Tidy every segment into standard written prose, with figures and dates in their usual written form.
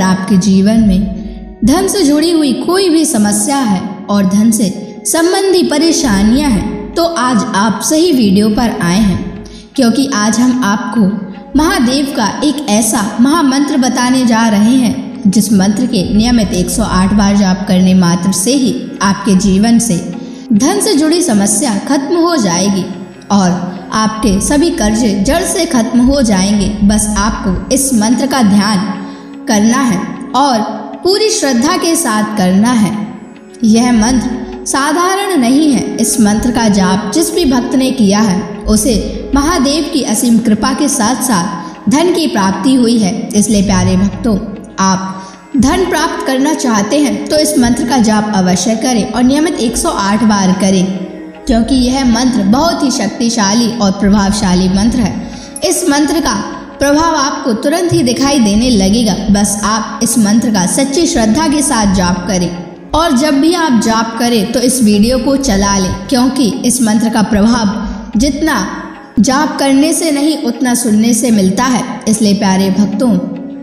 आपके जीवन में धन से जुड़ी हुई कोई भी समस्या है और धन से संबंधी परेशानियां हैं, तो आज आप सही वीडियो पर आए हैं, क्योंकि आज हम आपको महादेव का एक ऐसा महामंत्र बताने जा रहे हैं जिस मंत्र के नियमित 108 बार जाप करने मात्र से ही आपके जीवन से धन से जुड़ी समस्या खत्म हो जाएगी और आपके सभी कर्जे जड़ से खत्म हो जाएंगे। बस आपको इस मंत्र का ध्यान करना है और पूरी श्रद्धा के साथ करना है। यह मंत्र साधारण नहीं है। इस मंत्र का जाप जिस भी भक्त ने किया है उसे महादेव की असीम कृपा के साथ साथ धन की प्राप्ति हुई है। इसलिए प्यारे भक्तों, आप धन प्राप्त करना चाहते हैं तो इस मंत्र का जाप अवश्य करें और नियमित 108 बार करें, क्योंकि यह मंत्र बहुत ही शक्तिशाली और प्रभावशाली मंत्र है। इस मंत्र का प्रभाव आपको तुरंत ही दिखाई देने लगेगा। बस आप इस मंत्र का सच्ची श्रद्धा के साथ जाप करें और जब भी आप जाप करें तो इस वीडियो को चला लें, क्योंकि इस मंत्र का प्रभाव जितना जाप करने से नहीं उतना सुनने से मिलता है। इसलिए प्यारे भक्तों,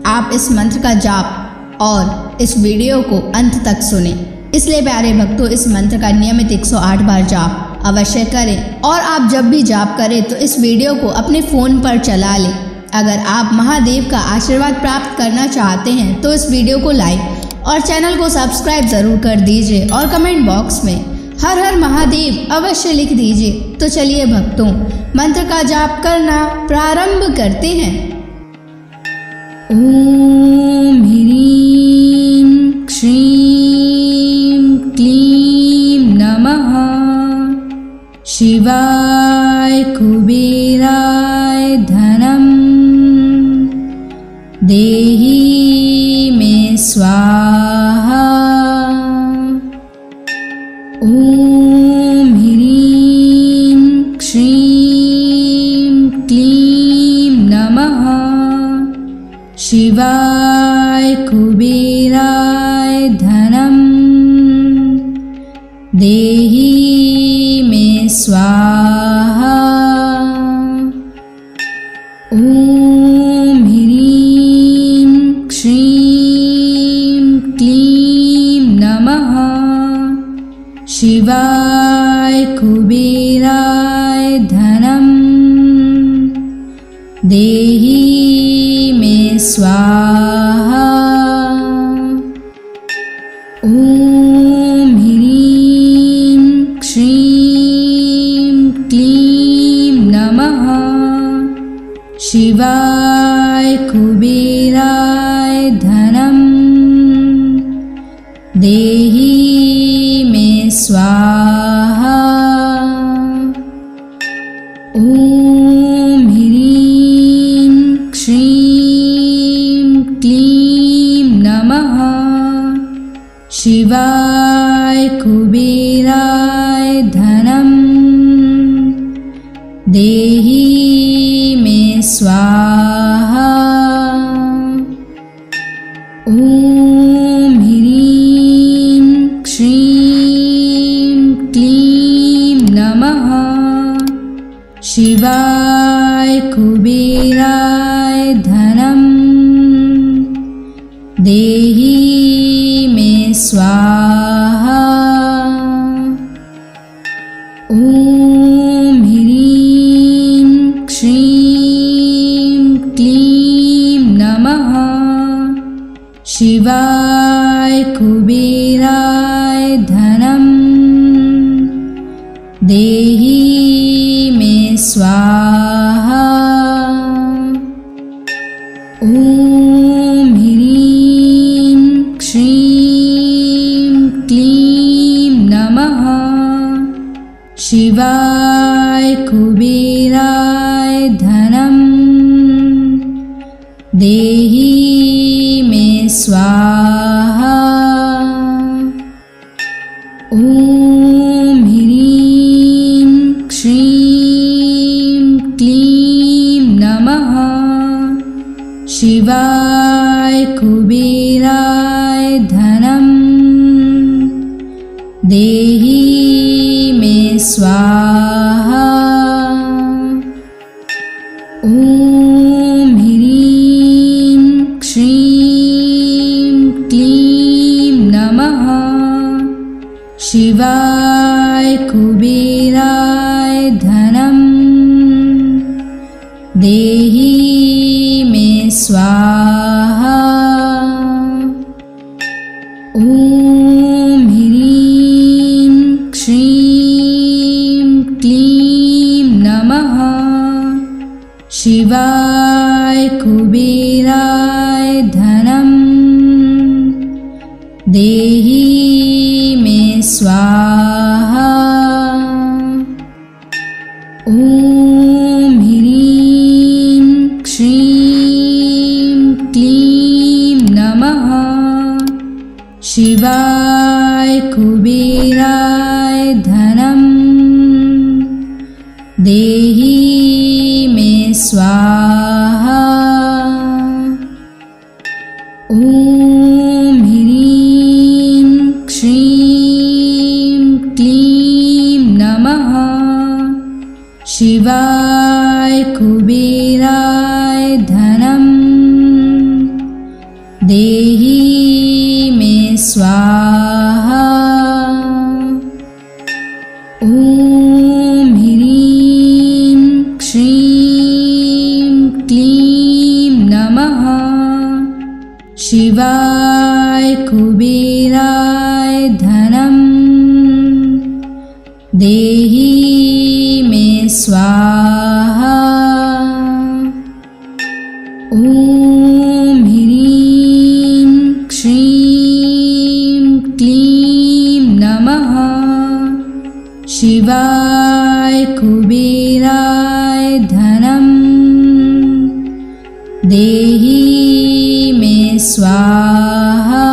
आप इस मंत्र का जाप और इस वीडियो को अंत तक सुने। इसलिए प्यारे भक्तों, इस मंत्र का नियमित 108 बार जाप अवश्य करें और आप जब भी जाप करें तो इस वीडियो को अपने फ़ोन पर चला लें। अगर आप महादेव का आशीर्वाद प्राप्त करना चाहते हैं तो इस वीडियो को लाइक और चैनल को सब्सक्राइब ज़रूर कर दीजिए और कमेंट बॉक्स में हर हर महादेव अवश्य लिख दीजिए। तो चलिए भक्तों, मंत्र का जाप करना प्रारंभ करते हैं। ओम ह्रीं श्रीं क्लीं नमः शिवाय कुबेराय धनम देहि मे स्वाहा। ओम ह्रीं श्रीं क्लीं नमः शिवाय कुबेराय धनम देहि मे स्वाहा। ओम ह्रीं श्रीं क्लीं नमः शिवाय कुबेराय धनम देहि मे स्वाहा। ओम ह्रीं श्रीं क्लीं नमः शिवाय कुबेराय धनम देहि मे स्वाहा। ओम ह्रीं श्रीं क्लीं नमः शिवाय कुबेराय धनम देहि मे स्वाहा। ओम ह्रीं श्रीं क्लीं नमः शिवाय कुबेराय धनम देहि मे स्वाहा। ओम ह्रीं श्रीं क्लीं नमः शिवाय कुबेराय धनम देहि मे स्वाहा। ओम ह्रीं श्रीं क्लीं नमः शिवाय कुबेराय धनम देहि मे स्वाहा। ओम ह्रीं श्रीं क्लीं नमः शिवाय कुबेराय धनम देहि मे स्वाहा। ओम ह्रीं श्रीं देहि मे स्वाहा। ॐ ह्रीं श्रीं क्लीं नमः शिवाय कुबेराय धनं देहि मे स्वाहा। ॐ ह्रीं श्रीं क्लीं नमः शिवाय कुबेराय धनं देहि मे स्वाहा। ॐ ह्रीं श्रीं क्लीं नमः शिवाय कुबेराय धनं देहि मे स्वाहा। ॐ ह्रीं श्रीं क्लीं नमः शिवाय कुबेराय धनं देहि मे स्वाहा। ॐ ह्रीं श्रीं क्लीं नमः शिवाय कुबेराय धनं देहि मे स्वाहा।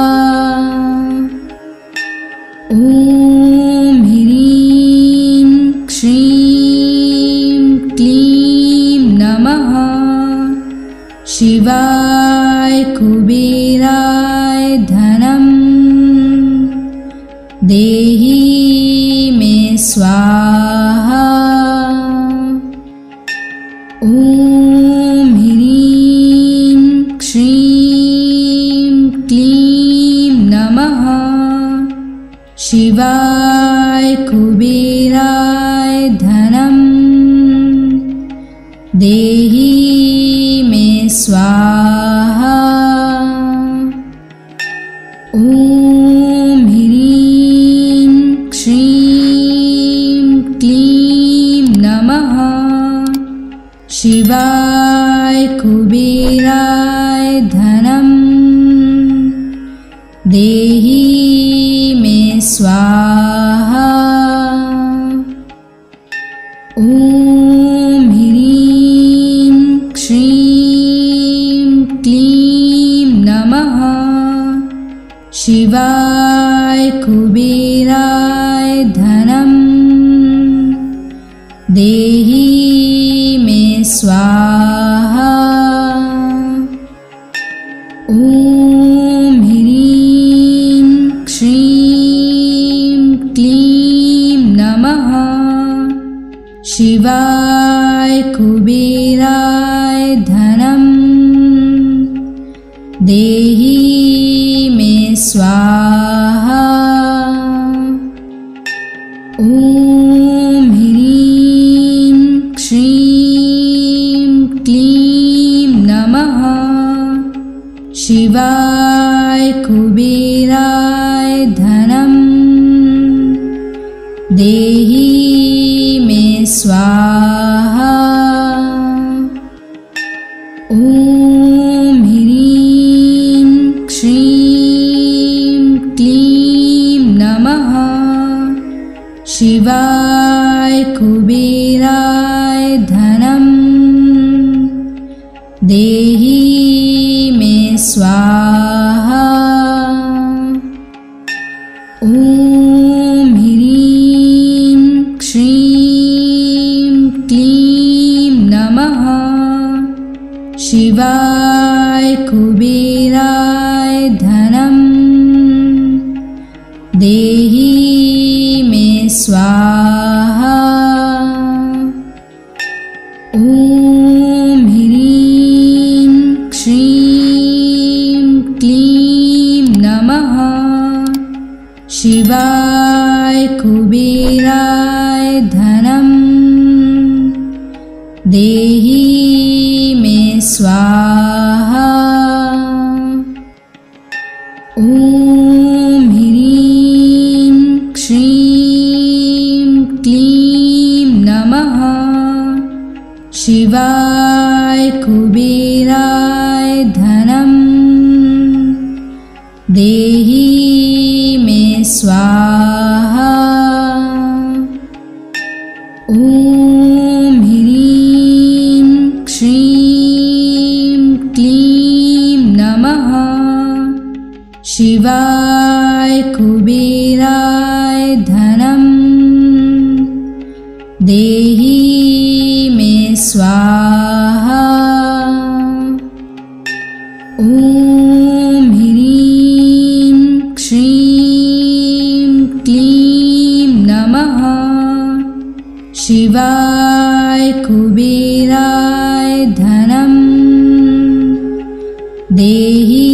ॐ ह्रीं श्रीं क्लीं नमः शिवाय कुबेराय धनं देहि मे स्वाहा। ॐ ह्रीं श्रीं क्लीं नमः शिवाय कुबेराय धनं देहि मे स्वाहा। ॐ ह्रीं श्रीं क्लीं नमः शिवाय कुबेराय धनं देहि मे स्वाहा। ॐ ह्रीं श्रीं क्लीं नमः शिवाय कुबेराय धनं देहि मे स्वाहा। ॐ ह्रीं श्रीं क्लीं नमः शिवाय कुबेराय धनं देहि मे स्वाहा। ॐ ह्रीं श्रीं क्लीं नमः शिवाय कुबेराय धनं देहि मे स्वाहा। ॐ ह्रीं श्रीं क्लीं नमः शिवाय कुबेराय धनं देहि मे स्वाहा। ॐ ह्रीं श्रीं क्लीं नमः शिवाय कुबेराय धनं देहि मे स्वाहा। ॐ ह्रीं श्रीं क्लीं नमः शिवाय कुबेराय धनं देहि मे स्वाहा। ॐ ह्रीं श्रीं क्लीं नमः शिवाय कुबेराय धनं देहि मे स्वाहा। ॐ ह्रीं श्रीं क्लीं नमः शिवाय कुबेराय धनं देहि मे स्वाहा। ॐ ह्रीं श्रीं क्लीं नमः शिवाय कुबेराय धनं देहि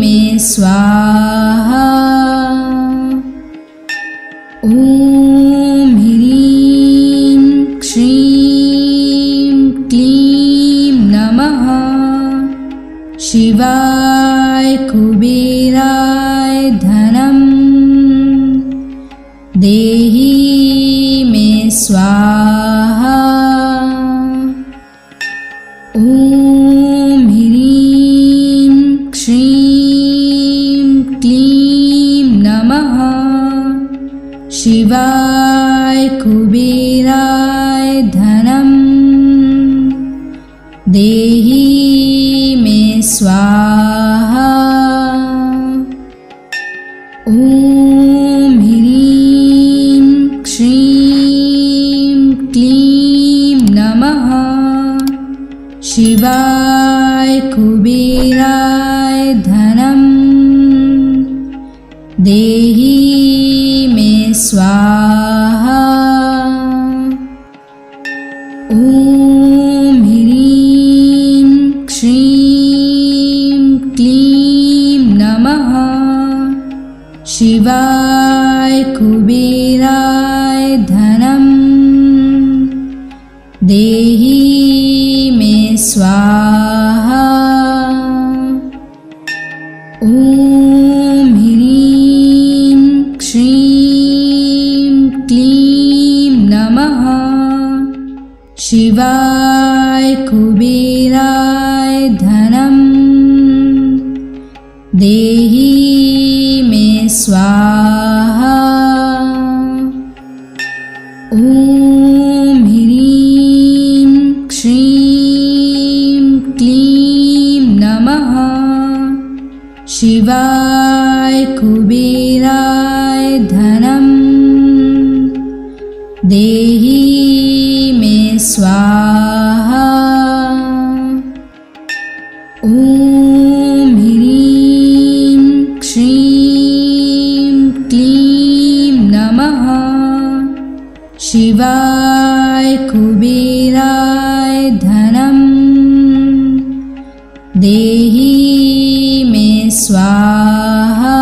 मे स्वाहा। ॐ ह्रीं श्रीं क्लीं नमः शिवाय कुबेराय धनं देहि मे स्वाहा। ॐ ह्रीं श्रीं क्लीं नमः शिवाय कुबेराय धनं देहि मे स्वाहा। ॐ ह्रीं श्रीं क्लीं नमः शिवाय कुबेराय धनं देहि मे स्वाहा। ॐ ह्रीं श्रीं क्लीं नमः शिवाय कुबेराय धनं देहि मे स्वाहा। ॐ ह्रीं श्रीं क्लीं नमः शिवाय कुबेराय धनं देहि मे स्वाहा। ॐ ह्रीं श्रीं क्लीं नमः शिवाय कुबेराय धनं देहि मे स्वाहा। ॐ ह्रीं श्रीं क्लीं नमः शिवाय कुबेराय धनं देहि मे स्वाहा।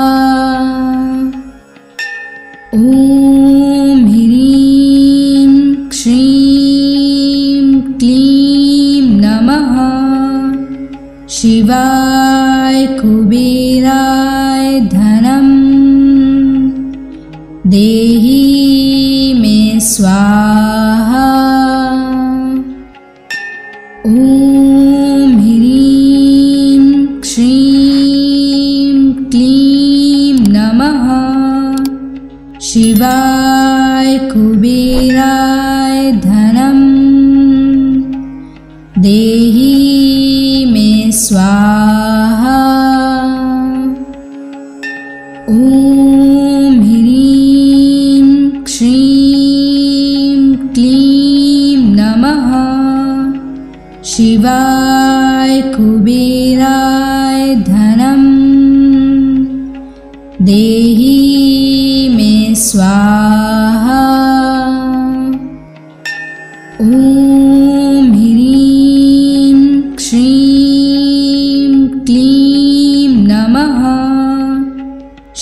ॐ ह्रीं श्रीं क्लीं नमः शिवाय कुबेराय धनं देहि मे स्वाहा। ॐ ह्रीं श्रीं क्लीं नमः शिवाय कुबेराय धनं देहि मे स्वाहा। ॐ ह्रीं श्रीं क्लीं नमः शिवाय कुबेराय धनं देहि मे स्वाहा। ॐ ह्रीं श्रीं क्लीं नमः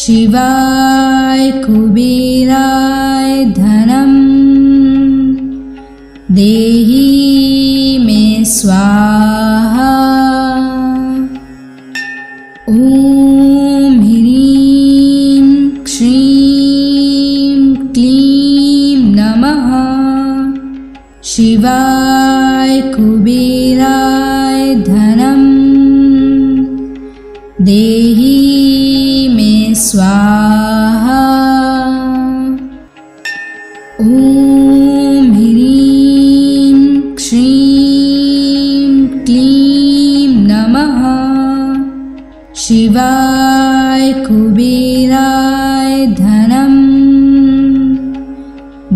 शिवाय कुबेराय धनं देहि मे स्वाहा। ॐ ह्रीं श्रीं क्लीं नमः शिवाय कुबेराय धनं देहि मे स्वाहा। ॐ ह्रीं श्रीं क्लीं नमः शिवाय कुबेराय धनं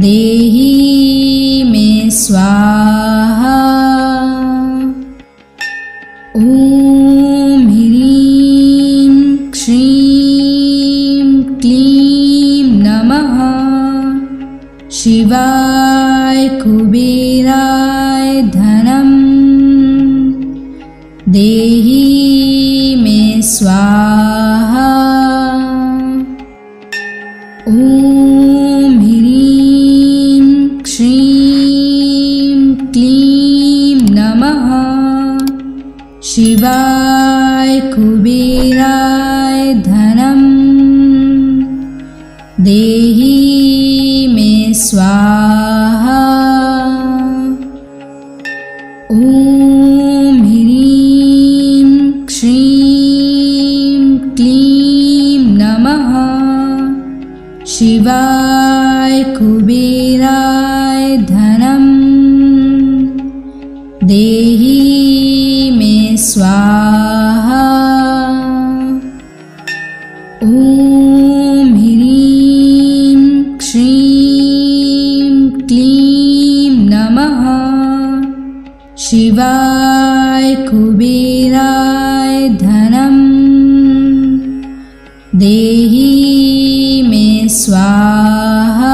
देहि मे स्वाहा। ॐ ह्रीं श्रीं क्लीं नमः शिवाय कुबेराय धनं देहि मे स्वाहा। ॐ ह्रीं श्रीं क्लीं नमः शिवाय कुबेराय धनं देहि मे स्वाहा। ॐ ह्रीं श्रीं क्लीं नमः शिवाय कुबेराय धनं देहि मे स्वाहा। ॐ ह्रीं श्रीं क्लीं नमः शिवाय कुबेराय धनं देहि मे स्वाहा।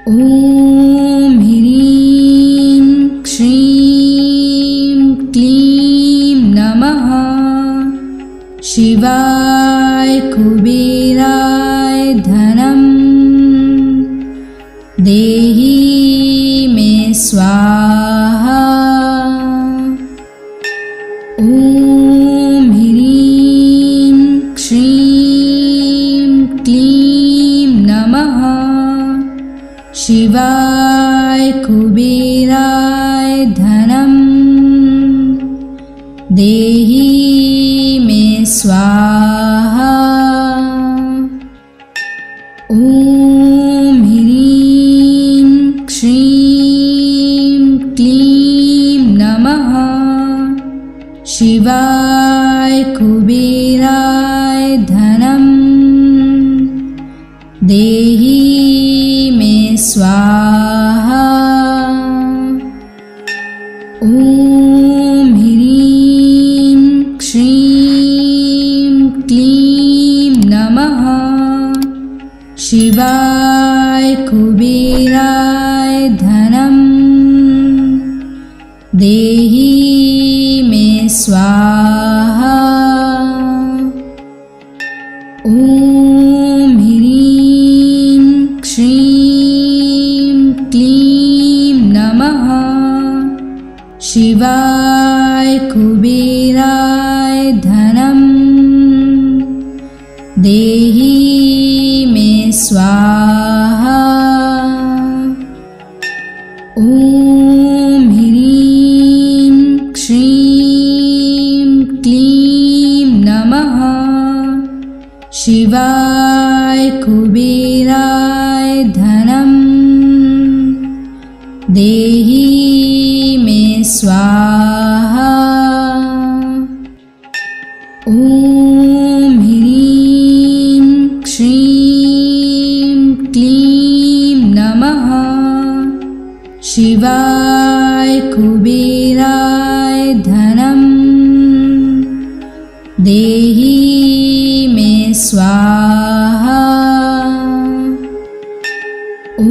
ॐ ह्रीं श्रीं क्लीं नमः शिवाय कुबेराय धनं देहि मे स्वाहा। ॐ ह्रीं श्रीं क्लीं नमः शिवाय कुबेराय धनं देहि मे स्वाहा। ॐ ह्रीं श्रीं क्लीं नमः शिवाय कुबेराय धनं देहि मे स्वाहा। ॐ ह्रीं श्रीं क्लीं नमः शिवाय कुबेराय धनं देहि मे स्वाहा। ॐ ह्रीं श्रीं क्लीं नमः शिवाय कुबेराय धनं देहि मे स्वाहा। ॐ ह्रीं श्रीं क्लीं नमः शिवाय कुबेराय धनं देहि मे स्वाहा। ॐ ह्रीं श्रीं क्लीं नमः शिवाय कुबेराय धनं देहि मे स्वाहा। ॐ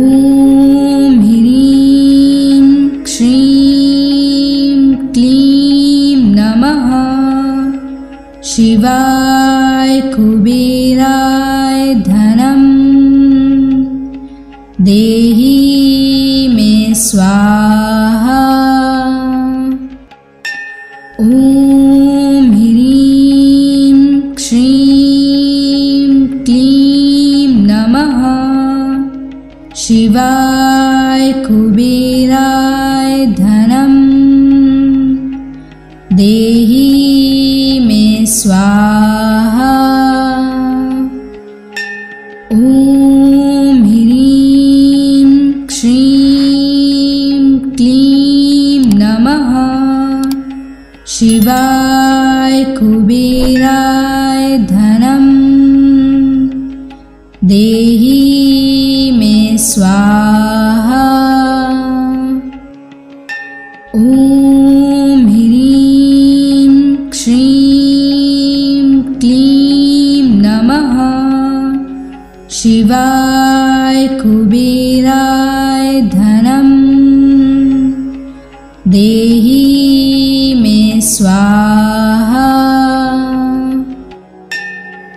ह्रीं श्रीं क्लीं नमः शिवाय कुबेराय धनं देहि स्वाहा। ॐ ह्रीं श्रीं क्लीं नमः शिवाय कुबेराय धनं देहि मे स्वाहा। ॐ ह्रीं श्रीं क्लीं नमः शिवाय कुबेराय धनं देहि मे स्वाहा। ॐ ह्रीं श्रीं क्लीं नमः शिवाय कुबेराय धनं देहि मे स्वाहा।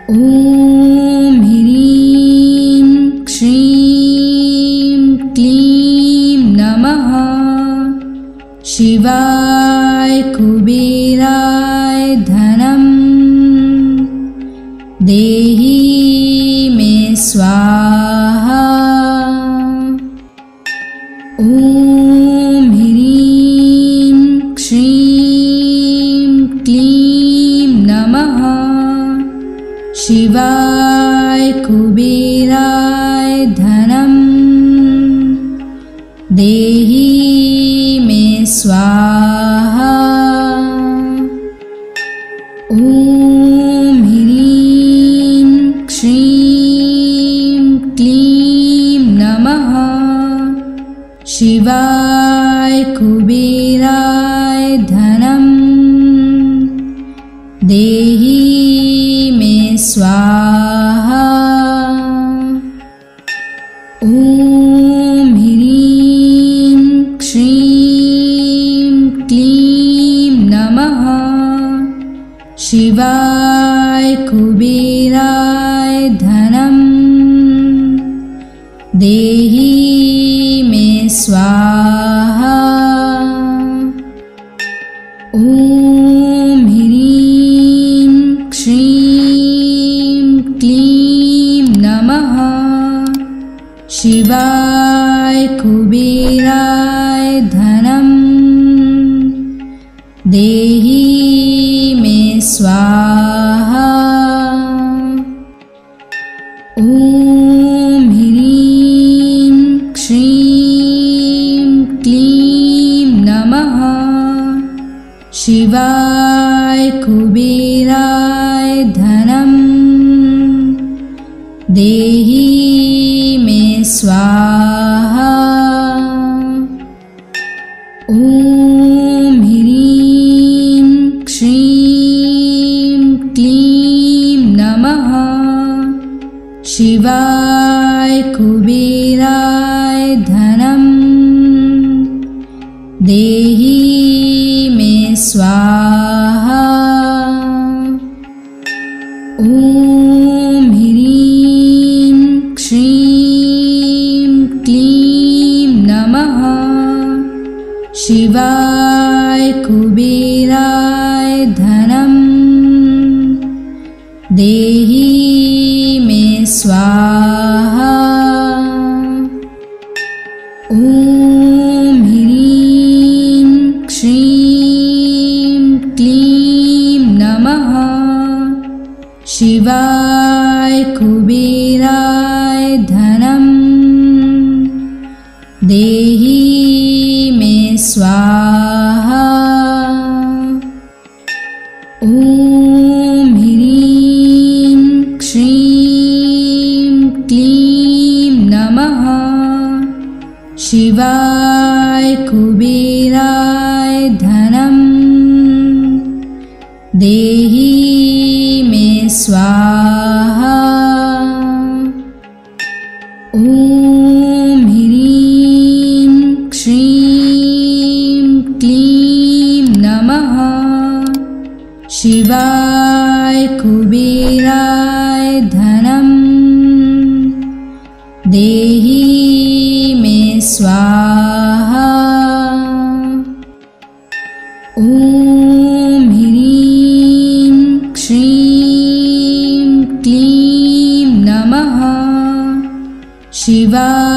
ॐ ह्रीं श्रीं क्लीं नमः शिवाय कुबेराय धनं देहि मे स्वाहा। ॐ ह्रीं श्रीं क्लीं नमः शिवाय कुबेराय धनं देहि मे स्वाहा। ॐ ह्रीं श्रीं क्लीं नमः शिवाय कुबेराय धनं देहि मे स्वाहा। ॐ ह्रीं श्रीं क्लीं नमः शिवाय कुबेराय धनं देहि मे स्वाहा। ॐ ह्रीं श्रीं क्लीं नमः शिवाय कुबेराय धनं देहि मे स्वाहा। ॐ ह्रीं श्रीं क्लीं नमः शिवाय कुबेराय धनं देहि मे स्वाहा। ॐ ह्रीं श्रीं क्लीं नमः शिवाय कुबेराय धनं देहि मे स्वाहा। ॐ ह्रीं श्रीं क्लीं नमः शिवाय कुबेराय धनं देहि मे स्वाहा। ॐ ह्रीं श्रीं क्लीं नमः शिवाय कुबेराय धनं देहि मे स्वाहा। ॐ ह्रीं श्रीं क्लीं नमः शिवाय कुबेराय धनं देहि मे स्वाहा। ॐ ह्रीं श्रीं क्लीं नमः शिवाय कुबेराय धनं देहि मे स्वाहा।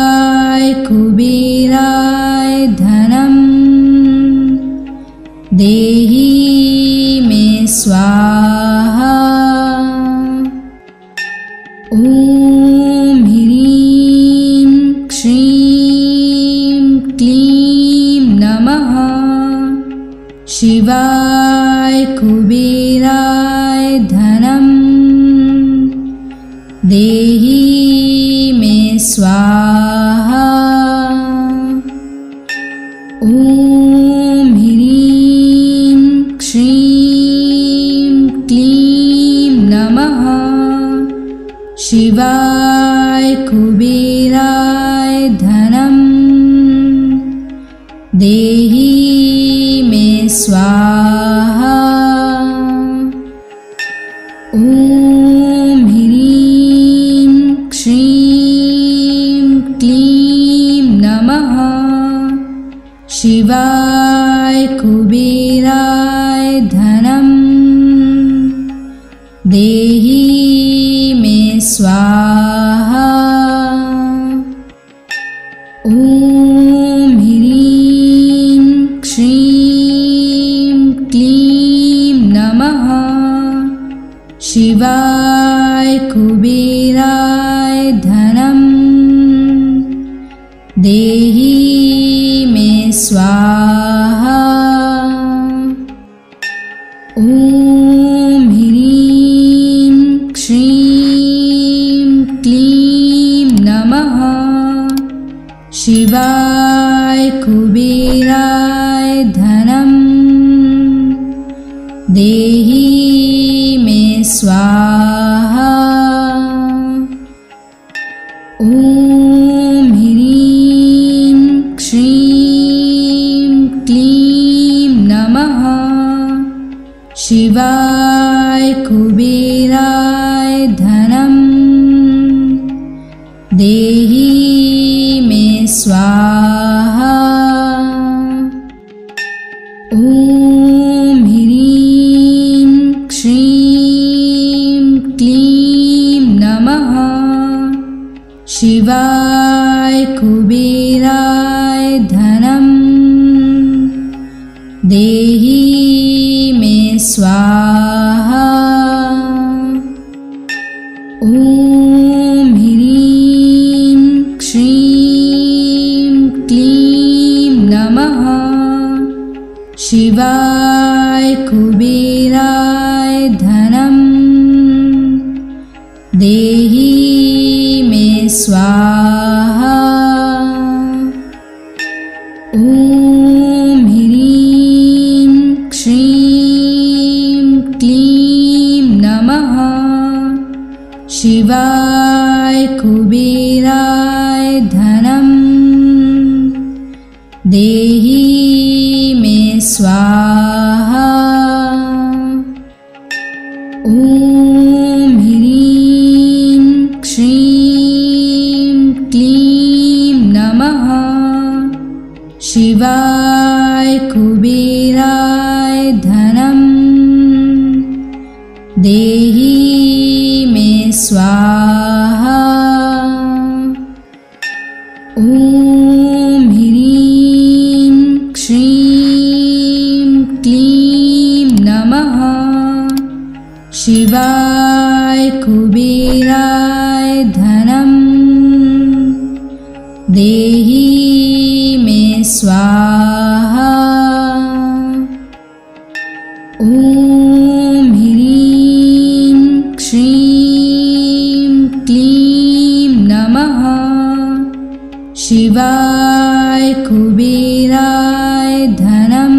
शिवाय कुबेराय धनम देहि मे स्वाहा। ॐ ह्रीं श्रीं क्लीं नमः शिवाय कुबेराय धनम देहि मे स्वाहा। ॐ ह्रीं श्रीं क्लीं नमः शिवाय कुबेराय धनम देहि मे स्वाहा। ॐ ह्रीं श्रीं क्लीं नमः शिवाय कुबेराय धनम देहि मे स्वाहा। ॐ ह्रीं श्रीं क्लीं नमः शिवाय कुबेराय धनम देहि मे स्वाहा। ॐ ह्रीं श्रीं क्लीं नमः शिवाय कुबेराय धनम देहि मे स्वाहा। ॐ ह्रीं श्रीं क्लीं नमः शिवाय कुबेराय धनम देहि मे स्वाहा। ॐ ह्रीं श्रीं क्लीं नमः शिवाय कुबेराय धनम देहि मे स्वाहा। ॐ ह्रीं श्रीं क्लीं नमः शिवाय कुबेराय धनम देहि मे स्वाहा। ॐ ह्रीं श्रीं क्लीं नमः शिवाय कुबेराय धनम देहि मे स्वाहा। ॐ ह्रीं श्रीं क्लीं नमः शिवाय कुबेराय धनम देहि मे स्वाहा। ॐ ह्रीं श्रीं क्लीं नमः शिवाय कुबेराय धनम देहि मे स्वाहा। ॐ ह्रीं श्रीं क्लीं नमः शिवाय कुबेराय धनम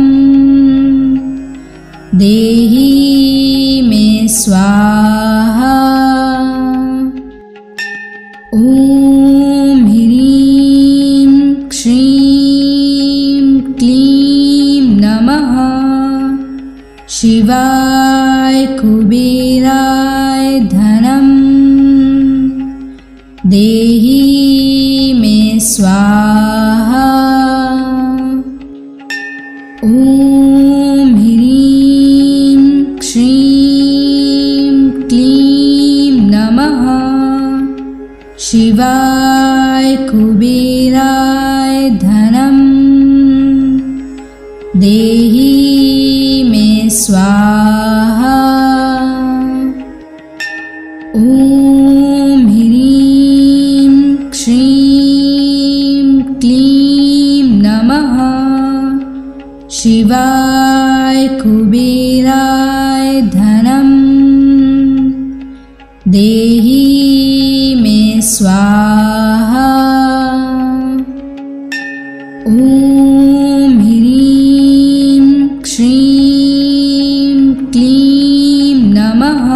देहि मे स्वाहा। ॐ ह्रीं श्रीं क्लीं नमः शिवाय कुबेराय धनम देहि मे स्वाहा। ॐ ह्रीं श्रीं क्लीं नमः शिवाय कुबेराय कुबेराय धनम् देहि मे स्वाहा। ॐ ह्रीं श्रीं क्लीं नमः शिवाय कुबेराय धनम् देहि मे स्वाहा। ॐ ह्रीं श्रीं क्लीं नमः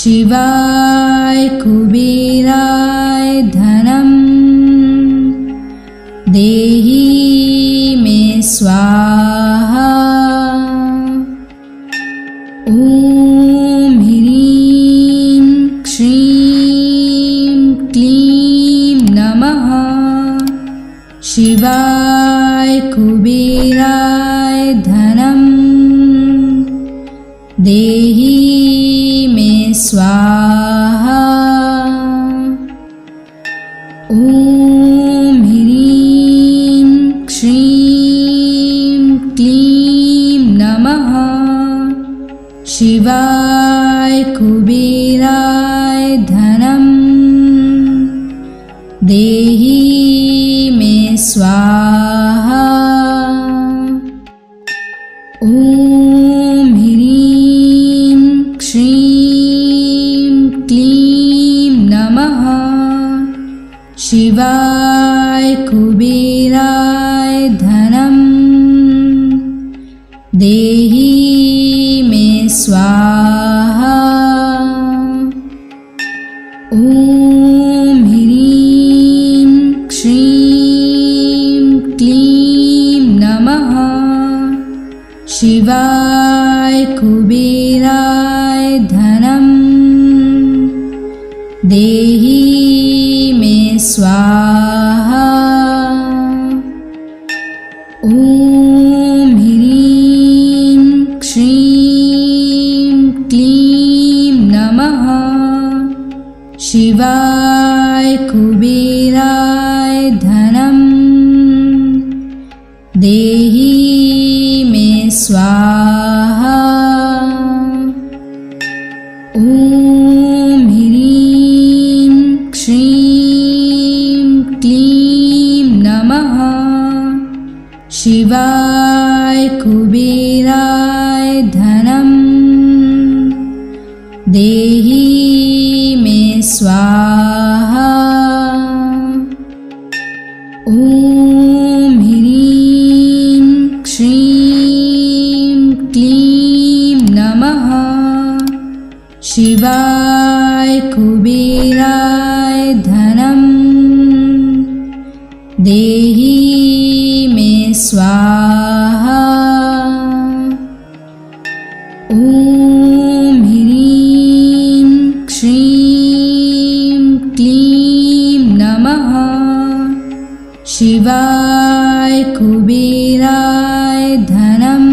शिवाय कुबेराय धनम् देहि मे स्वाहा। ॐ ह्रीं श्रीं क्लीं नमः शिवाय कुबेराय धनम् देहि मे स्वाहा। ॐ ह्रीं श्रीं क्लीं नमः शिवाय कुबेराय धनम् देहि मे स्वाहा। ॐ ह्रीं श्रीं क्लीं नमः शिवाय कुबेराय धनम् देहि मे स्वाहा। ॐ ह्रीं श्रीं क्लीं नमः शिवाय कुबेराय धनम् देहि मे स्वाहा। ॐ ह्रीं श्रीं क्लीं नमः शिवाय कुबेराय धनम् देहि मे स्वाहा। ॐ ह्रीं श्रीं क्लीं नमः शिवाय कुबेराय धनम् देहि मे स्वाहा। ॐ ह्रीं श्रीं क्लीं नमः शिवाय कुबेराय धनम् देहि मे स्वाहा। ॐ ह्रीं श्रीं क्लीं नमः शिवाय कुबेराय धनम्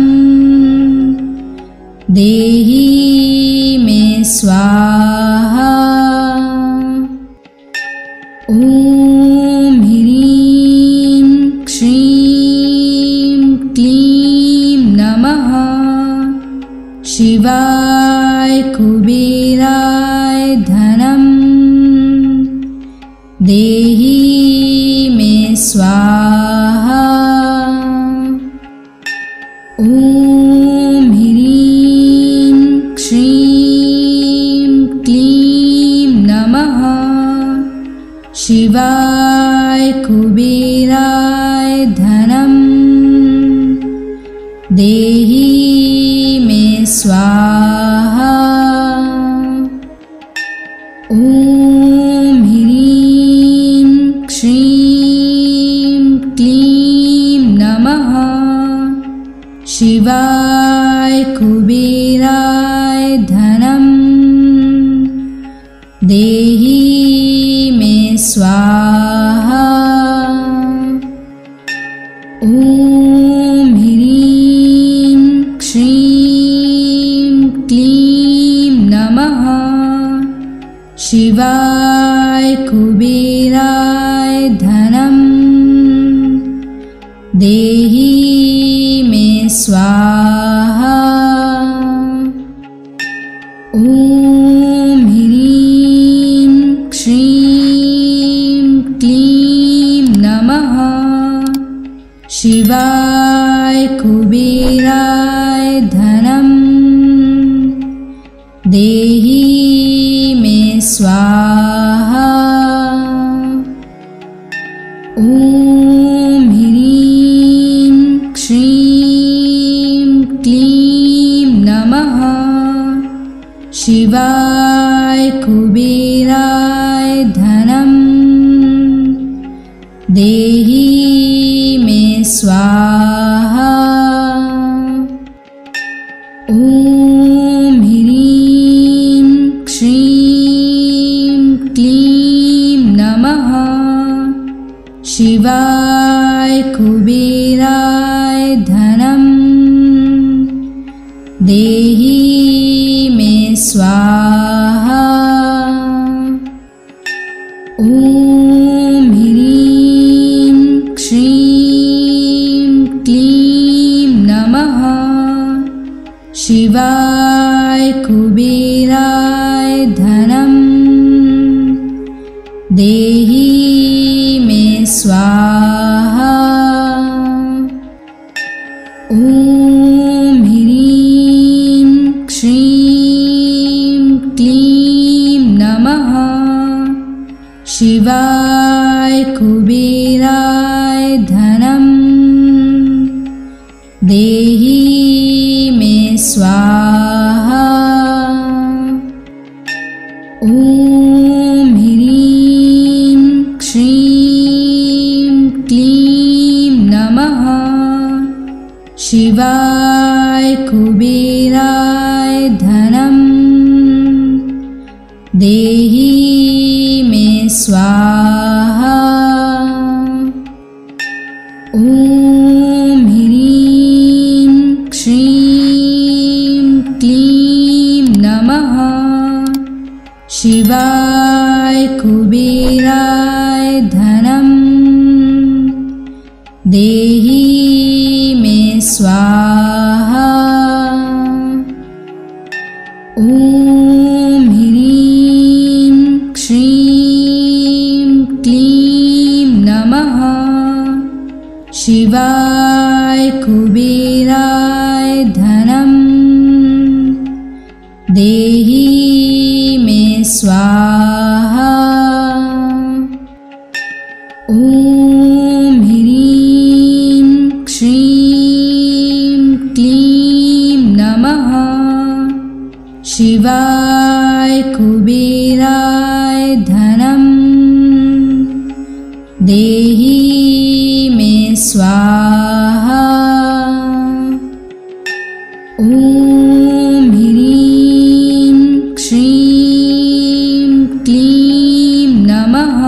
देहि मे स्वाहा। ॐ ह्रीं श्रीं क्लीं नमः शिवाय कुबेराय धनम् देहि मे स्वाहा। ॐ ह्रीं श्रीं क्लीं नमः शिवाय कुबेराय धनम् देहि मे स्वाहा। ॐ ह्रीं श्रीं क्लीं नमः शिवाय कुबेराय धनम् देहि मे स्वाहा। ॐ ह्रीं श्रीं क्लीं नमः शिवाय कुबेराय देहि मे स्वाहा। ॐ ह्रीं श्रीं क्लीं नमः शिवाय कुबेराय धनं देहि मे स्वाहा। ॐ ह्रीं श्रीं क्लीं नमः शिवाय कुबेराय धनं देहि मे स्वाहा। ॐ ह्रीं श्रीं क्लीं नमः शिवाय कुबेराय धनं देहि मे स्वाहा। ॐ ह्रीं श्रीं क्लीं नमः शिवाय कुबेराय धनं देहि मे स्वाहा। ॐ ह्रीं श्रीं क्लीं नमः शिवाय कुबेराय धनं देहि मे स्वाहा। ॐ ह्रीं श्रीं क्लीं नमः शिवाय कुबेराय धनं देहि मे स्वाहा। ॐ ह्रीं श्रीं क्लीं नमः शिवाय कुबेराय धनं देहि मे स्वाहा। ॐ ह्रीं श्रीं क्लीं नमः शिवाय कुबेराय धनं देहि मे स्वाहा। ॐ ह्रीं श्रीं क्लीं नमः शिवाय कुबेराय धनं देहि मे स्वाहा। ॐ ह्रीं श्रीं क्लीं नमः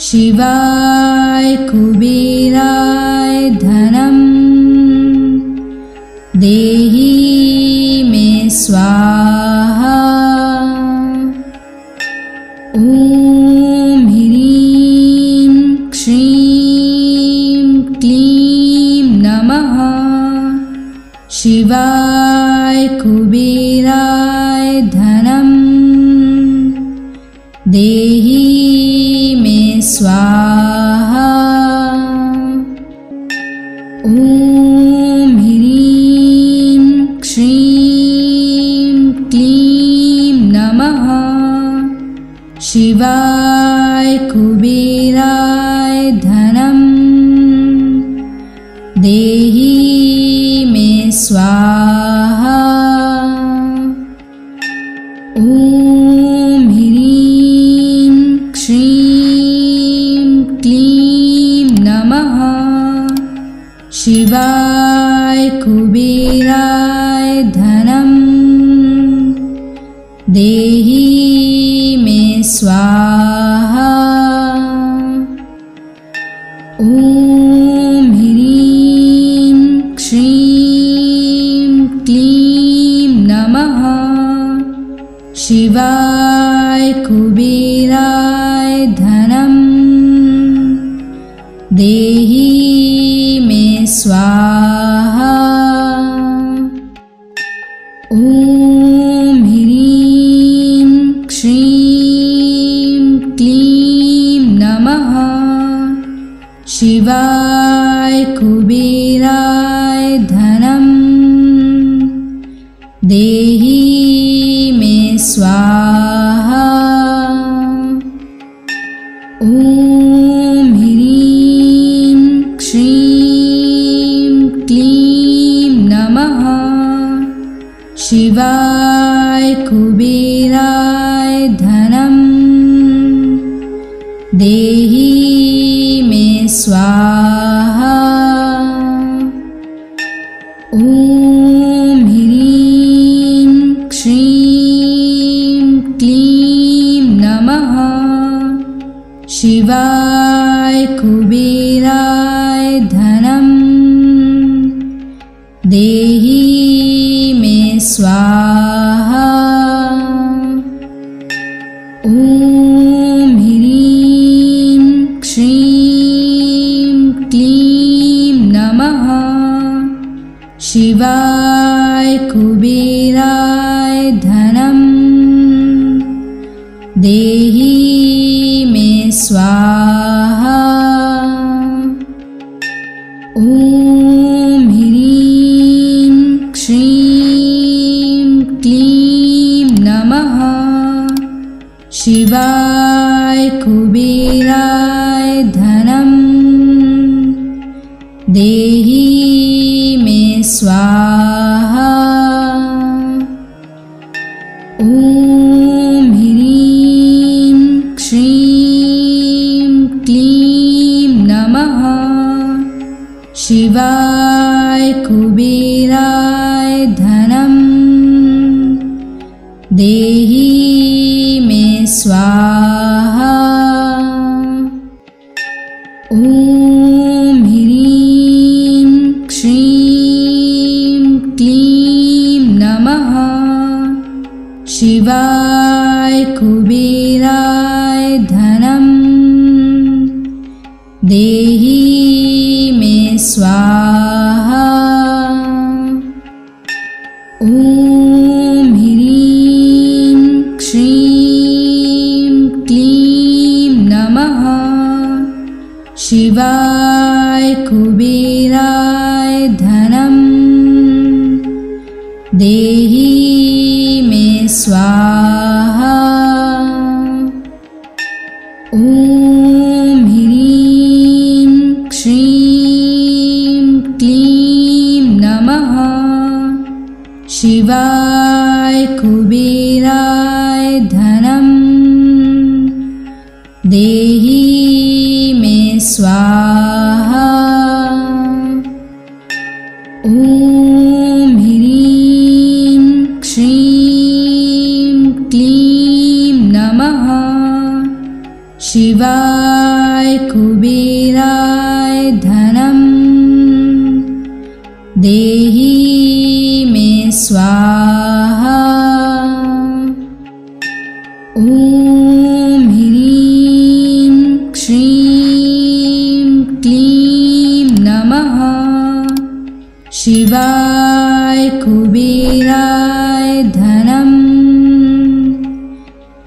शिवाय कुबेराय धनं देहि मे स्वाहा। ॐ ह्रीं श्रीं क्लीं नमः शिवाय कुबेराय धनं देहि मे स्वाहा। ॐ ह्रीं श्रीं क्लीं नमः शिवाय कुबेराय धनं देहि मे स्वाहा। ॐ ह्रीं श्रीं क्लीं नमः शिवाय कुबेराय धनं देहि मे स्वाहा। ॐ ह्रीं श्रीं क्लीं नमः शिवाय कुबेराय धनं देहि मे स्वाहा। ॐ ह्रीं श्रीं क्लीं नमः शिवाय कुबेराय धनं देहि मे स्वाहा। ॐ ह्रीं श्रीं क्लीं नमः शिवाय कुबेराय धनं देहि मे स्वाहा। ॐ ह्रीं श्रीं क्लीं नमः शिवाय कुबेराय धनं देहि मे स्वाहा। ॐ ह्रीं श्रीं क्लीं नमः शिवाय कुबेराय धनं देहि मे स्वाहा। ॐ ह्रीं श्रीं क्लीं नमः शिवाय कुबेराय धनं देहि मे स्वाहा। ॐ ह्रीं श्रीं क्लीं नमः शिवाय कुबेराय धनं देहि मे स्वाहा। ॐ ह्रीं श्रीं क्लीं नमः शिवाय कुबेराय धनं देहि मे स्वाहा। ॐ ह्रीं श्रीं क्लीं नमः शिवाय कुबेराय धनं देहि मे स्वाहा। ॐ ह्रीं श्रीं क्लीं नमः शिवाय कुबेराय धनं देहि मे स्वाहा। ॐ ह्रीं श्रीं क्लीं नमः शिवाय कुबेराय धनं देहि मे स्वाहा। ॐ ह्रीं श्रीं क्लीं नमः शिवाय कुबेराय धनं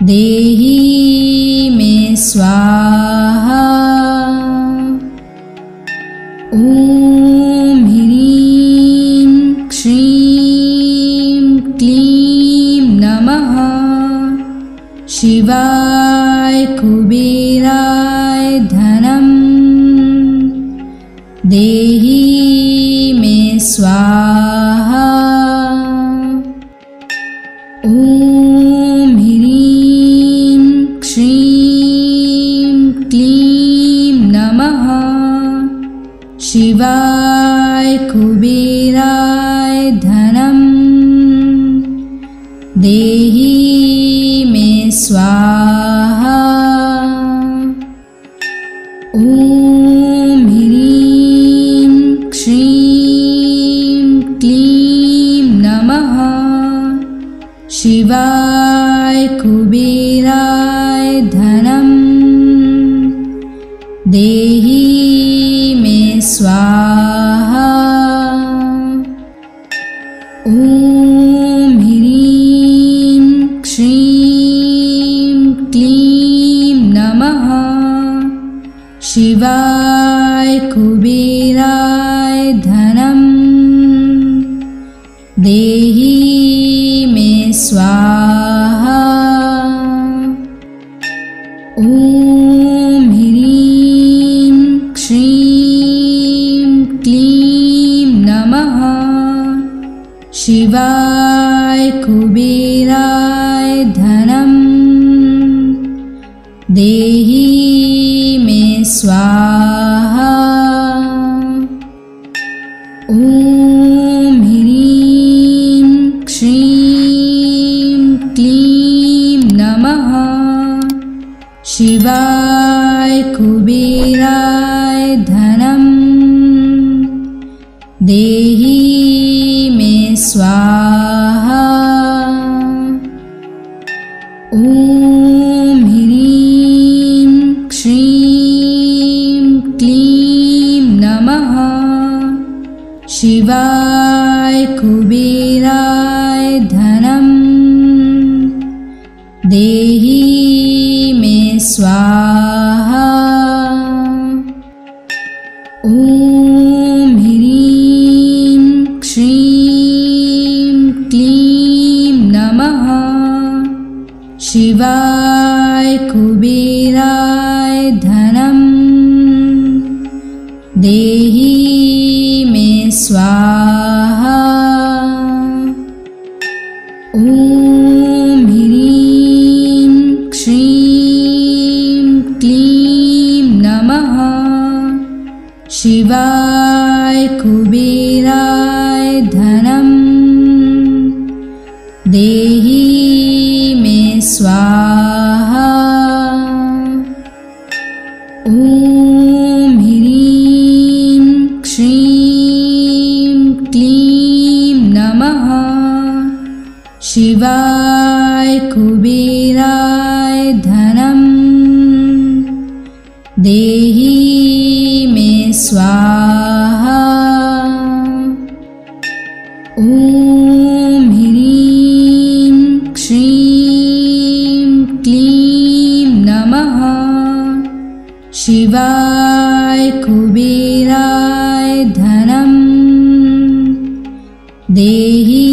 देहि मे स्वाहा। ॐ ह्रीं श्रीं क्लीं नमः शिवाय कुबेराय धनं देहि मे स्वाहा। ॐ ह्रीं श्रीं क्लीं नमः शिवाय कुबेराय धनं देहि मे स्वाहा। ॐ ह्रीं श्रीं क्लीं नमः शिवाय कुबेराय धनं देहि मे स्वाहा। ॐ ह्रीं श्रीं क्लीं नमः शिवाय कुबेराय धनं देहि मे स्वाहा। ॐ ह्रीं श्रीं क्लीं नमः शिवाय कुबेराय धनं देहि मे स्वाहा। ॐ ह्रीं श्रीं क्लीं नमः शिवाय कुबेराय धनं देहि मे स्वाहा। ॐ ह्रीं श्रीं क्लीं नमः शिवाय कुबेराय धनं देहि मे स्वाहा। ॐ ह्रीं श्रीं क्लीं नमः शिवाय कुबेराय धनं देहि मे स्वाहा। ॐ ह्रीं श्रीं क्लीं नमः शिवाय कुबेराय धनं देहि मे स्वाहा। ॐ ह्रीं श्रीं क्लीं नमः शिवाय कुबेराय धनं देहि मे स्वाहा। ॐ ह्रीं श्रीं क्लीं नमः शिवाय कुबेराय धनं देहि